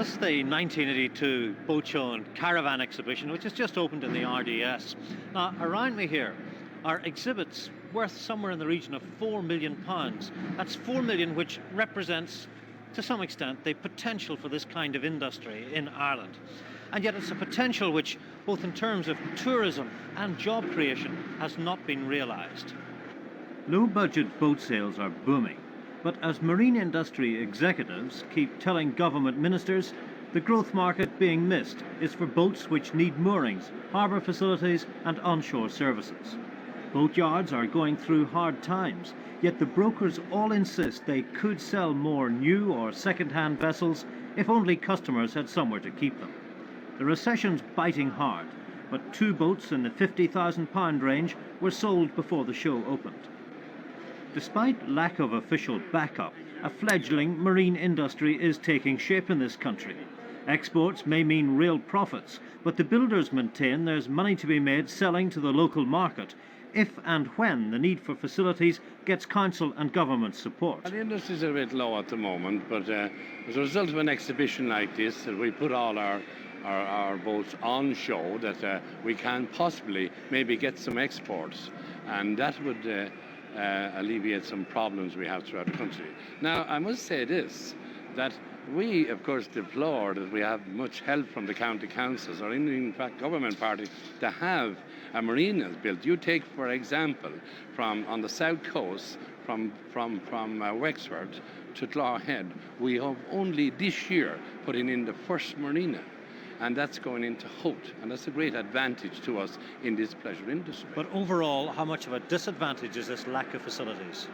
This is the 1982 boat show and caravan exhibition, which has just opened in the RDS. Now, around me here are exhibits worth somewhere in the region of £4 million. That's 4 million, which represents, to some extent, the potential for this kind of industry in Ireland. And yet it's a potential which, both in terms of tourism and job creation, has not been realised. Low-budget boat sales are booming. But as marine industry executives keep telling government ministers, the growth market being missed is for boats which need moorings, harbour facilities and onshore services. Boatyards are going through hard times, yet the brokers all insist they could sell more new or second-hand vessels if only customers had somewhere to keep them. The recession's biting hard, but 2 boats in the £50,000 range were sold before the show opened. Despite lack of official backup, a fledgling marine industry is taking shape in this country. Exports may mean real profits, but the builders maintain there's money to be made selling to the local market if and when the need for facilities gets council and government support. The industries are a bit low at the moment, but as a result of an exhibition like this, we put all our boats on show that we can possibly maybe get some exports, and that would alleviate some problems we have throughout the country. Now, I must say this, that we, of course, deplore that we have much help from the county councils or in fact government parties to have a marinas built. You take, for example, from on the south coast, from Wexford to Tlawhead, we have only this year putting in the first marina. And that's going into Hout, and that's a great advantage to us in this pleasure industry. But overall, how much of a disadvantage is this lack of facilities?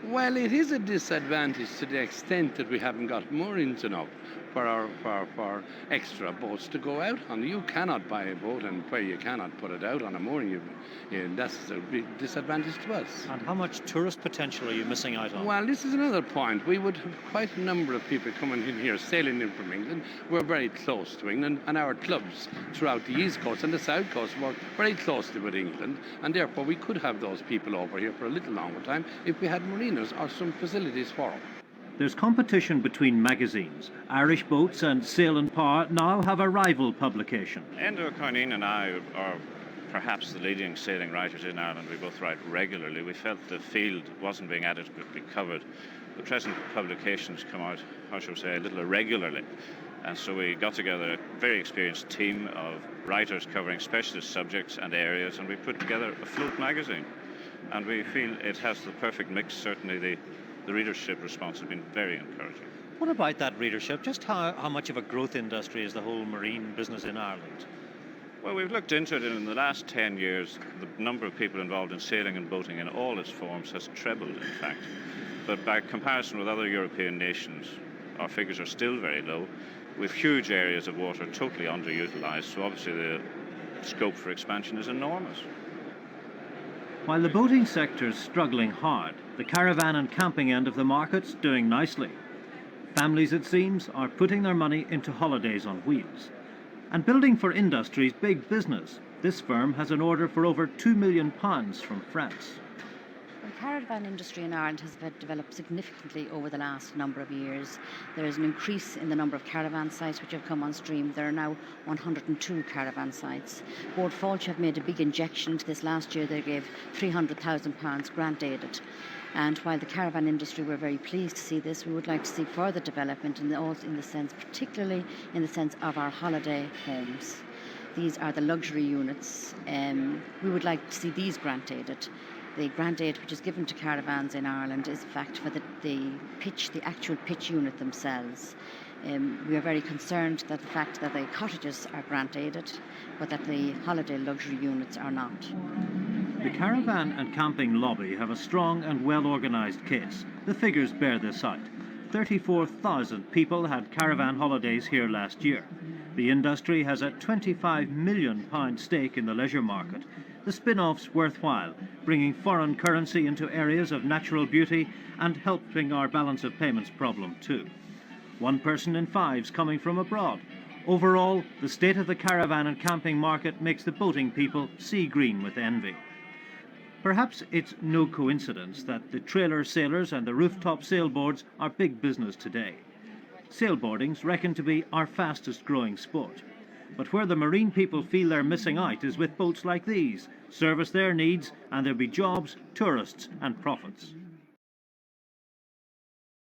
Well, it is a disadvantage to the extent that we haven't got moorings enough for extra boats to go out on. You cannot buy a boat and where you cannot put it out on a mooring. That's a big disadvantage to us. And how much tourist potential are you missing out on? Well, this is another point. We would have quite a number of people coming in here, sailing in from England. We're very close to England, and our clubs throughout the East Coast and the South Coast work very closely with England, and therefore we could have those people over here for a little longer time if we had marinas or some facilities for them. There's competition between magazines. Irish Boats and Sail and Power now have a rival publication. Enda Corneen and I are perhaps the leading sailing writers in Ireland. We both write regularly. We felt the field wasn't being adequately covered. The present publications come out, how shall we say, a little irregularly. And so we got together a very experienced team of writers covering specialist subjects and areas, and we put together a float magazine. And we feel it has the perfect mix. Certainly the readership response has been very encouraging. What about that readership? Just how much of a growth industry is the whole marine business in Ireland? Well, we've looked into it, and in the last 10 years, the number of people involved in sailing and boating in all its forms has trebled, in fact. But by comparison with other European nations, our figures are still very low, with huge areas of water totally underutilised, so obviously the scope for expansion is enormous. While the boating sector's struggling hard, the caravan and camping end of the market's doing nicely. Families, it seems, are putting their money into holidays on wheels. And building for industry's big business. This firm has an order for over £2 million from France. The caravan industry in Ireland has developed significantly over the last number of years. There is an increase in the number of caravan sites which have come on stream. There are now 102 caravan sites. Bord Fáilte have made a big injection into this last year. They gave £300,000 grant aided. And while the caravan industry were very pleased to see this, we would like to see further development particularly in the sense of our holiday homes. These are the luxury units. We would like to see these grant aided. The grant aid which is given to caravans in Ireland is in fact for the actual pitch unit themselves. We are very concerned that the fact that the cottages are grant aided, but that the holiday luxury units are not. The caravan and camping lobby have a strong and well-organised case. The figures bear this out. 34,000 people had caravan holidays here last year. The industry has a £25 million stake in the leisure market. The spin-off's worthwhile, bringing foreign currency into areas of natural beauty and helping our balance of payments problem too. 1 person in 5's coming from abroad. Overall, the state of the caravan and camping market makes the boating people see green with envy. Perhaps it's no coincidence that the trailer sailors and the rooftop sailboards are big business today. Sailboarding's reckoned to be our fastest growing sport. But where the marine people feel they're missing out is with boats like these. Service their needs and there'll be jobs, tourists and profits.